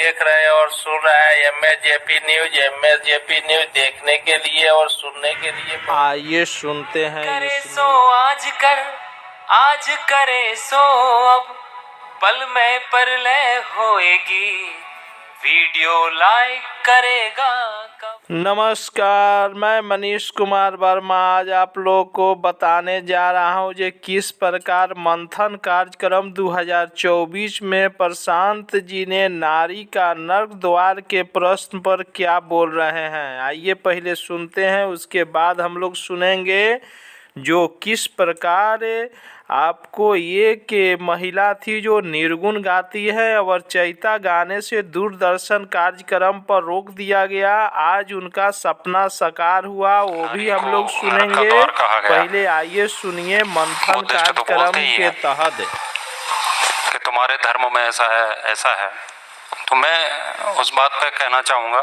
देख रहे और सुन रहा है एमएसजेपी न्यूज देखने के लिए और सुनने के लिए आइए सुनते हैं। करे सो आज करे सो अब पल में परलय होएगी, वीडियो लाइक करेगा कब। नमस्कार, मैं मनीष कुमार वर्मा आज आप लोग को बताने जा रहा हूँ जो किस प्रकार मंथन कार्यक्रम 2024 में प्रशांत जी ने नारी का नर्क द्वार के प्रश्न पर क्या बोल रहे हैं। आइए पहले सुनते हैं, उसके बाद हम लोग सुनेंगे जो किस प्रकार आपको ये कि महिला थी जो निर्गुण गाती है और चैता गाने से दूरदर्शन कार्यक्रम पर रोक दिया गया, आज उनका सपना साकार हुआ, वो भी हम लोग सुनेंगे। पहले आइए सुनिए मंथन कार्यक्रम के तहत कि तुम्हारे धर्म में ऐसा है। तो मैं उस बात पर कहना चाहूँगा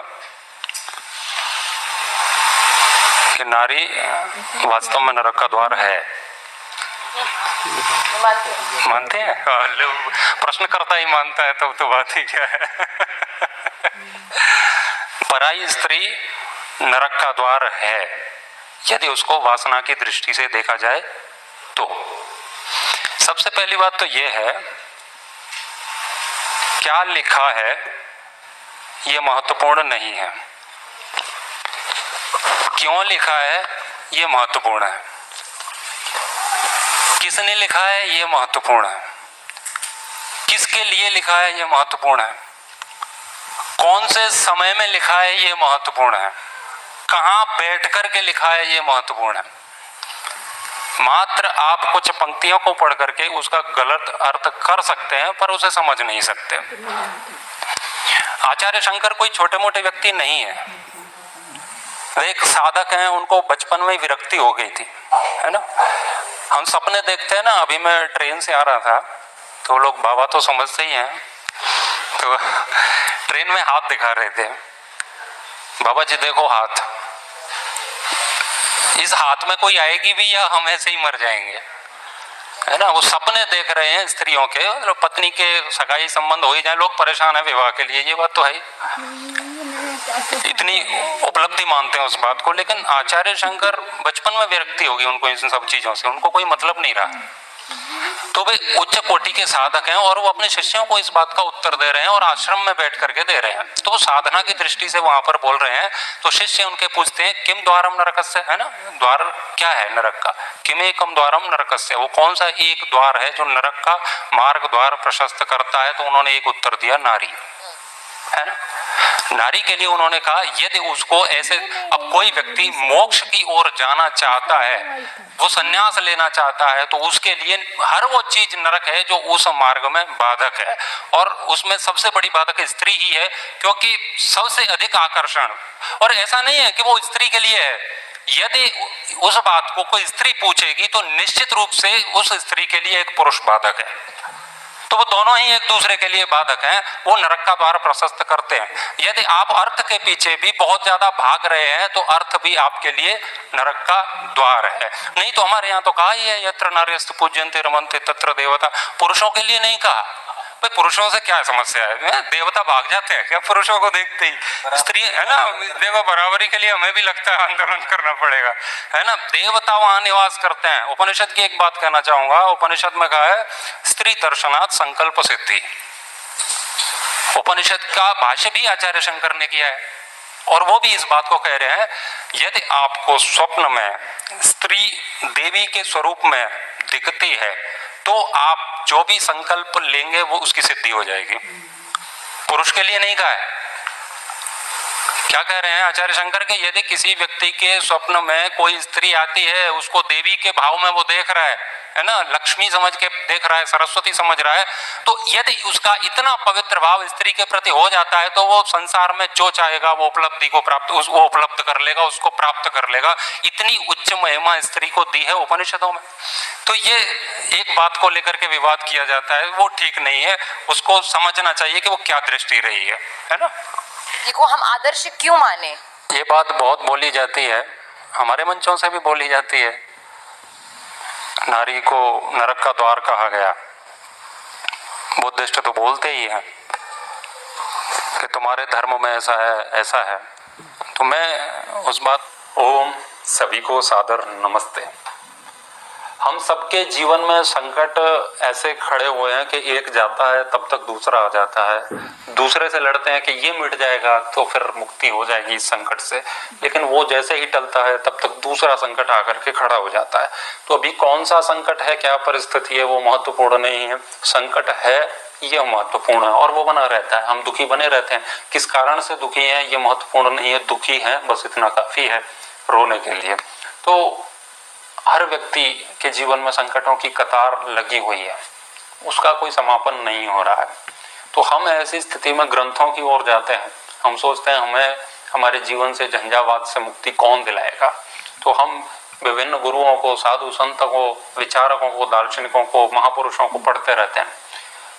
कि नारी वास्तव में नरक का द्वार है। मानते हैं? प्रश्नकर्ता ही मानता है तब तो बात ही क्या है। पराई स्त्री नरक का द्वार है यदि उसको वासना की दृष्टि से देखा जाए तो। सबसे पहली बात तो यह है, क्या लिखा है यह महत्वपूर्ण नहीं है, क्यों लिखा है यह महत्वपूर्ण है, किसने लिखा है यह महत्वपूर्ण है, किसके लिए लिखा है यह महत्वपूर्ण है, कौन से समय में लिखा है यह महत्वपूर्ण है, कहां बैठ कर के लिखा है यह महत्वपूर्ण है। मात्र आप कुछ पंक्तियों को पढ़ करके उसका गलत अर्थ कर सकते हैं पर उसे समझ नहीं सकते। आचार्य शंकर कोई छोटे मोटे व्यक्ति नहीं है, वे एक साधक हैं। उनको बचपन में विरक्ति हो गई थी, है ना। हम सपने देखते हैं ना। अभी मैं ट्रेन से आ रहा था तो लोग बाबा तो समझते ही हैं, तो ट्रेन में हाथ दिखा रहे थे, बाबा जी देखो हाथ, इस हाथ में कोई आएगी भी या हम ऐसे ही मर जाएंगे, है ना। वो सपने देख रहे हैं स्त्रियों के, मतलब पत्नी के सगाई संबंध हो ही जाए, लोग परेशान है विवाह के लिए, ये बात तो है। इतनी उपलब्धि मानते हैं उस बात को। लेकिन आचार्य शंकर बचपन में विरक्ति होगी उनको इन सब चीजों से, उनको कोई मतलब नहीं रहा। तो वे उच्च कोटि के साधक हैं और वो अपने शिष्यों को इस बात का उत्तर दे रहे हैं और आश्रम में बैठ करके दे रहे हैं। तो वो साधना की दृष्टि से वहां पर बोल रहे हैं। तो शिष्य उनके पूछते हैं किम द्वारम नरकस्य, है ना, द्वार क्या है नरक का, किम एकम द्वारम नरकस्य, वो कौन सा एक द्वार है जो नरक का मार्ग द्वार प्रशस्त करता है। तो उन्होंने एक उत्तर दिया, नारी, है ना। नारी के लिए उन्होंने कहा यदि उसको ऐसे, अब कोई व्यक्ति मोक्ष की ओर जाना चाहता है, वो संन्यास लेना चाहता है, तो उसके लिए हर वो चीज नरक है जो उस मार्ग में बाधक है। और उसमें सबसे बड़ी बाधक स्त्री ही है, क्योंकि सबसे अधिक आकर्षण। और ऐसा नहीं है कि वो स्त्री के लिए है, यदि उस बात को कोई स्त्री पूछेगी तो निश्चित रूप से उस स्त्री के लिए एक पुरुष बाधक है। तो वो दोनों ही एक दूसरे के लिए बाधक हैं, वो नरक का द्वार प्रशस्त करते हैं। यदि आप अर्थ के पीछे भी बहुत ज्यादा भाग रहे हैं तो अर्थ भी आपके लिए नरक का द्वार है। नहीं तो हमारे यहाँ तो कहा ही है, यत्र नार्यस्तु पूज्यन्ते रमन्ते तत्र देवता। पुरुषों के लिए नहीं कहा। भाई पुरुषों से क्या समस्या है, देवता भाग जाते हैं क्या पुरुषों को देखते ही? स्त्री, है ना, देखो बराबरी के लिए हमें भी लगता है आंदोलन करना पड़ेगा, है ना। देवता वहां निवास करते हैं। उपनिषद की एक बात कहना चाहूंगा, उपनिषद में कहा है स्त्री दर्शनात् संकल्प सिद्धि। उपनिषद का भाष्य भी आचार्य शंकर ने किया है और वो भी इस बात को कह रहे हैं, यदि आपको स्वप्न में स्त्री देवी के स्वरूप में दिखती है तो आप जो भी संकल्प लेंगे वो उसकी सिद्धि हो जाएगी। पुरुष के लिए नहीं कहा है। क्या कह रहे हैं आचार्य शंकर के, यदि किसी व्यक्ति के स्वप्न में कोई स्त्री आती है, उसको देवी के भाव में वो देख रहा है ना, लक्ष्मी समझ के देख रहा है, सरस्वती समझ रहा है, तो यदि उसका इतना पवित्र भाव स्त्री के प्रति हो जाता है तो वो संसार में जो चाहेगा वो उपलब्धि को प्राप्त, वो उपलब्ध कर लेगा, उसको प्राप्त कर लेगा। इतनी उच्च महिमा स्त्री को दी है उपनिषदों में। तो ये एक बात को लेकर के विवाद किया जाता है, वो ठीक नहीं है। उसको समझना चाहिए कि वो क्या दृष्टि रही है ना। को हम आदर्श क्यों माने? ये बात बहुत बोली जाती है, हमारे मंचों से भी बोली जाती है। नारी को नरक का द्वार कहा गया, बुद्धिस्ट तो बोलते ही हैं। कि तुम्हारे धर्म में ऐसा है। तो मैं उस बात, ओम, सभी को सादर नमस्ते। हम सबके जीवन में संकट ऐसे खड़े हुए हैं कि एक जाता है तब तक दूसरा आ जाता है, दूसरे से लड़ते हैं कि ये मिट जाएगा तो फिर मुक्ति हो जाएगी इस संकट से, लेकिन वो जैसे ही टलता है तब तक दूसरा संकट आकर के खड़ा हो जाता है। तो अभी कौन सा संकट है, क्या परिस्थिति है, वो महत्वपूर्ण नहीं है, संकट है ये महत्वपूर्ण है और वो बना रहता है। हम दुखी बने रहते हैं, किस कारण से दुखी हैं ये महत्वपूर्ण नहीं है, दुखी हैं बस इतना काफी है रोने के लिए। तो हर व्यक्ति के जीवन में संकटों की कतार लगी हुई है, उसका कोई समापन नहीं हो रहा है। तो हम ऐसी स्थिति में ग्रंथों की ओर जाते हैं, हम सोचते हैं हमें हमारे जीवन से झंझावात से मुक्ति कौन दिलाएगा। तो हम विभिन्न गुरुओं को, साधु संतों को, विचारकों को, दार्शनिकों को, महापुरुषों को पढ़ते रहते हैं।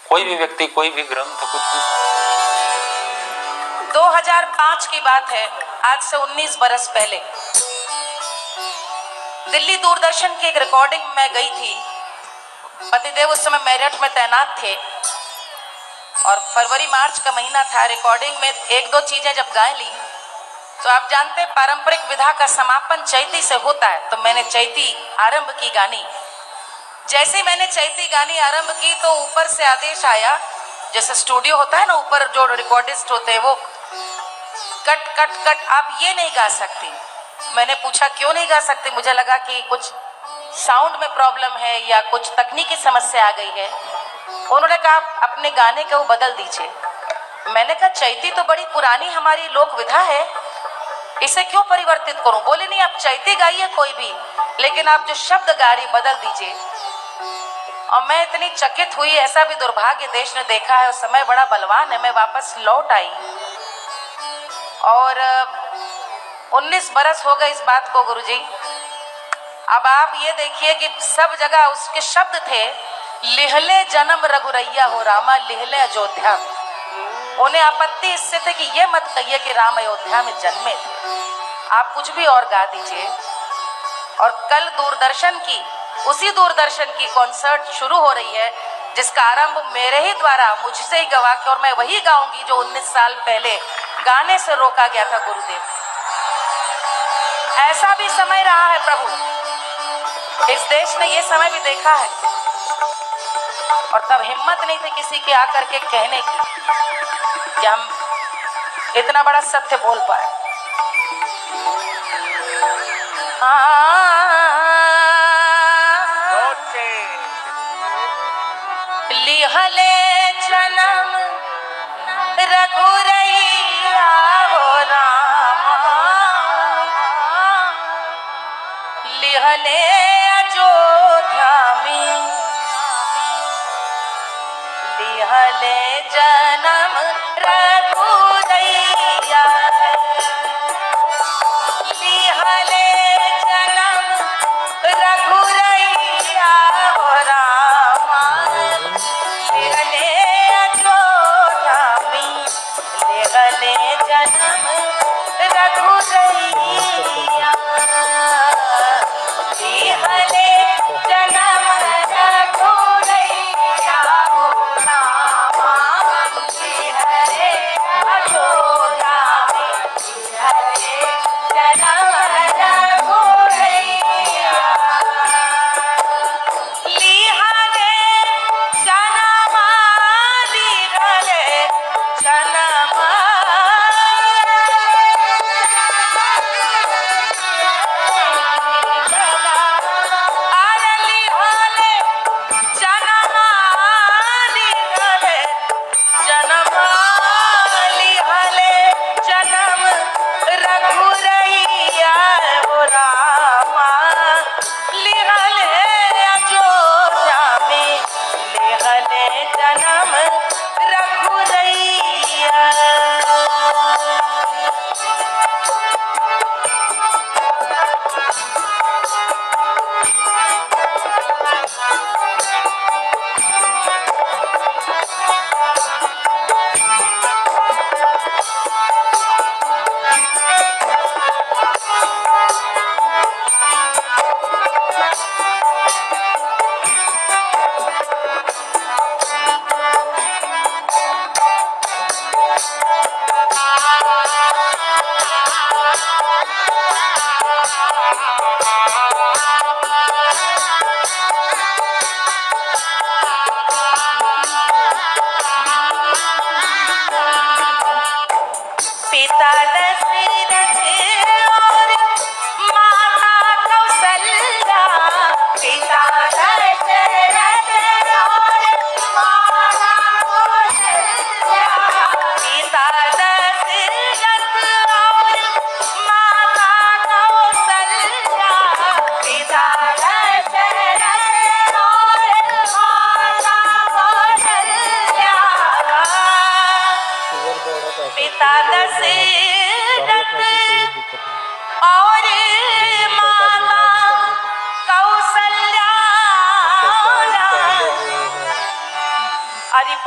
कोई भी व्यक्ति, कोई भी ग्रंथ, कुछ भी। 2005 की बात है, आज से 19 बरस पहले दिल्ली दूरदर्शन की एक रिकॉर्डिंग में गई थी। पतिदेव उस समय मेरठ में तैनात थे और फरवरी मार्च का महीना था। रिकॉर्डिंग में एक दो चीजें जब गा ली तो आप जानते पारंपरिक विधा का समापन चैती से होता है, तो मैंने चैती आरंभ की गानी। जैसे ही मैंने चैती गानी आरंभ की तो ऊपर से आदेश आया, जैसे स्टूडियो होता है ना, ऊपर जो रिकॉर्डिस्ट होते हैं वो कट कट कट, आप ये नहीं गा सकती। मैंने पूछा क्यों नहीं गा सकती, मुझे लगा कि कुछ साउंड में प्रॉब्लम है या कुछ तकनीकी समस्या आ गई है। उन्होंने कहा आप अपने गाने को बदल दीजिए। मैंने कहा चैती तो बड़ी पुरानी हमारी लोक विधा है, इसे क्यों परिवर्तित करूं। बोले नहीं, आप चैती गाइए कोई भी, लेकिन आप जो शब्द गा रही बदल दीजिए। और मैं इतनी चकित हुई, ऐसा भी दुर्भाग्य देश ने देखा है। उस समय बड़ा बलवान है। मैं वापस लौट आई और 19 बरस हो गए इस बात को गुरुजी। अब आप ये देखिए कि सब जगह उसके शब्द थे, लिहले जन्म रघुरैया हो रामा, लिहले अयोध्या में। उन्हें आपत्ति इससे थे कि ये मत कहिए कि राम अयोध्या में जन्मे थे, आप कुछ भी और गा दीजिए। और कल दूरदर्शन की, उसी दूरदर्शन की कॉन्सर्ट शुरू हो रही है, जिसका आरंभ मेरे ही द्वारा, मुझसे ही गवा के, और मैं वही गाऊंगी जो 19 साल पहले गाने से रोका गया था गुरुदेव। ऐसा भी समय रहा है प्रभु, इस देश ने ये समय भी देखा है, और तब हिम्मत नहीं थी किसी के आकर के कहने की कि हम इतना बड़ा सत्य बोल पाए। लिहले जन्म रघुरैया हो रामा, लिहले अयोध्या में, लिहले जन्म रघुरैया, लिहले जन्म रघुरैया हो रामा, लिहले अयोध्या में, लिहले जन्म रघुरैया, लिहले जन्म रघुरैया हो रामा, लिहले अयोध्या।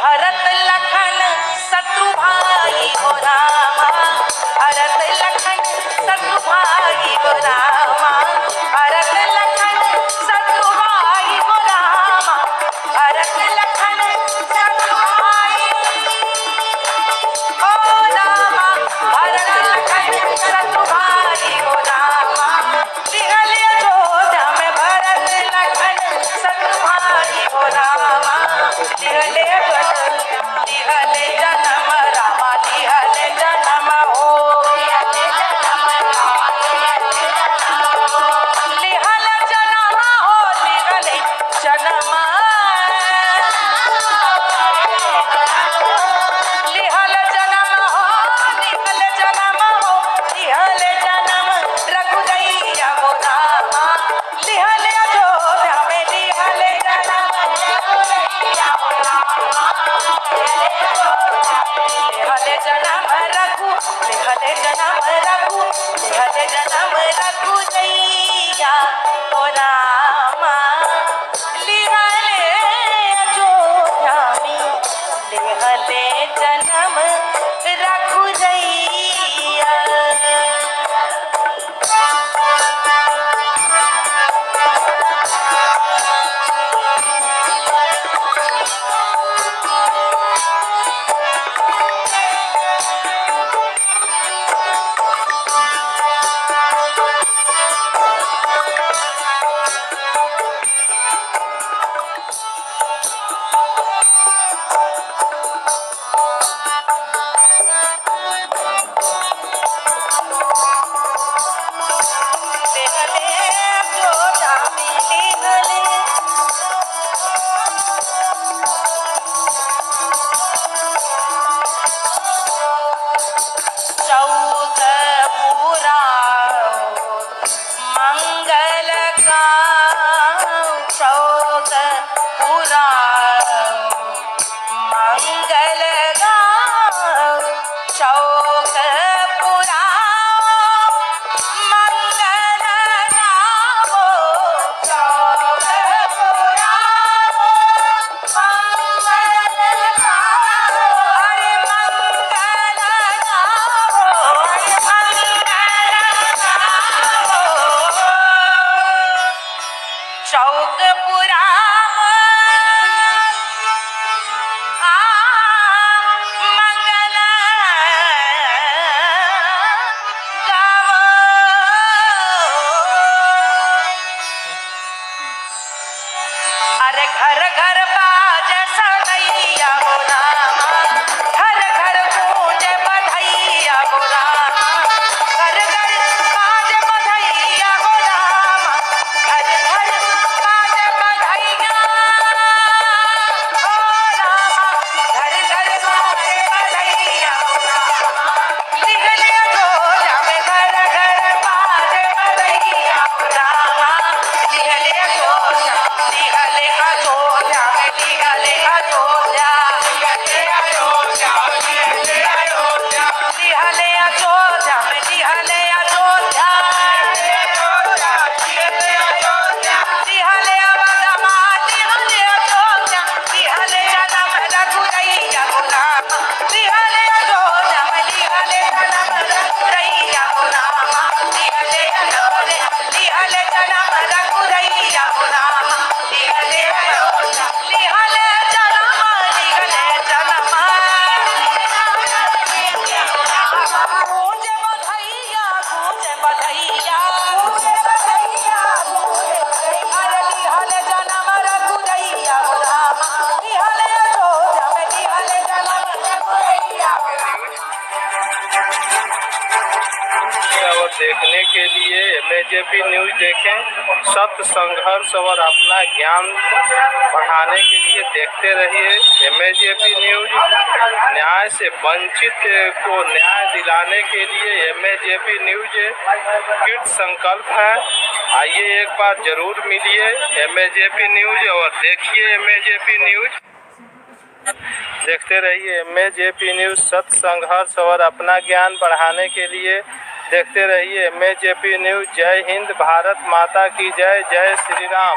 भरत लखन शत्रु भाई हो रामा, भरत लखन शत्रु भाई हो रामा, भरत लखन शत्रु भाई हो रामा, भरत लखन शत्रु भाई हो रामा, भरत लखन शत्रु भाई हो रामा, लिहले अयोध्या में भरत लखन शत्रु भाई हो रामा, लिहले जन्म रामा, लिहले जन्म हो, लिहले जन्म रामा, लिहले जन्म हो, लिहले जन्म, लिहले जन्म हो, लिहले जन्म हो, लिहले जन्म रघुदैया हो रामा, लिहले अयोध्या में लिहले जन्म रघुदैया हो रामा, लिहले जन्म रघु, लिहले जन्म रघु, लिहले जन्म रघुदैया हो रामा, लिहले अयोध्या में लिहले जन्म रघुदैया। घर घर बाजे सनैया हो रामा, घर घर गूंजे बधैया हो रामा, घर घर बाजे बधैया हो रामा, घर घर बाजे बधैया हो रामा, घर घर बाजे बधैया हो रामा, लिहले अयोध्या में घर घर बाजे बधैया हो रामा, लिहले अयोध्या, लिहले अयोध्या में लिहले अयोध्या, लिहले अयोध्या, लिहले अयोध्या, लिहले अयोध्या में लिहले अयोध्या, लिहले अयोध्या, लिहले अवधमा, लिहले अयोध्या, लिहले जन्म रघुदैया हो रामा, लिहले अयोध्या में लिहले जन्म रघुदैया हो रामा, लिहले अयोध्या, लिहले जन्म रघुदैया हो रामा, लिहले अयोध्या, लिहले जन्म, लिहले जन्म, गूंजे बधैया, गूंजे बधैया, गूंजे बधैया, गूंजे बधैया, अरे लिहले जन्म रघुदैया हो रामा, लिहले अयोध्या में लिहले जन्म रघुदैया हो रामा। और देखने के लिए एमएजेपी न्यूज देखें। सत्य, संघर्ष और अपना ज्ञान बढ़ाने के लिए देखते रहिए एमएजेपी न्यूज। न्याय से वंचित को न्याय दिलाने के लिए एमएजेपी न्यूज कृत संकल्प है। आइए एक बार जरूर मिलिए एमएजेपी न्यूज और देखिए एमएजेपी न्यूज। देखते रहिए एमएजेपी न्यूज। सत्य, संघर्ष और अपना ज्ञान बढ़ाने के लिए देखते रहिए एमएजेपी न्यूज। जय हिंद, भारत माता की जय। जय श्री राम।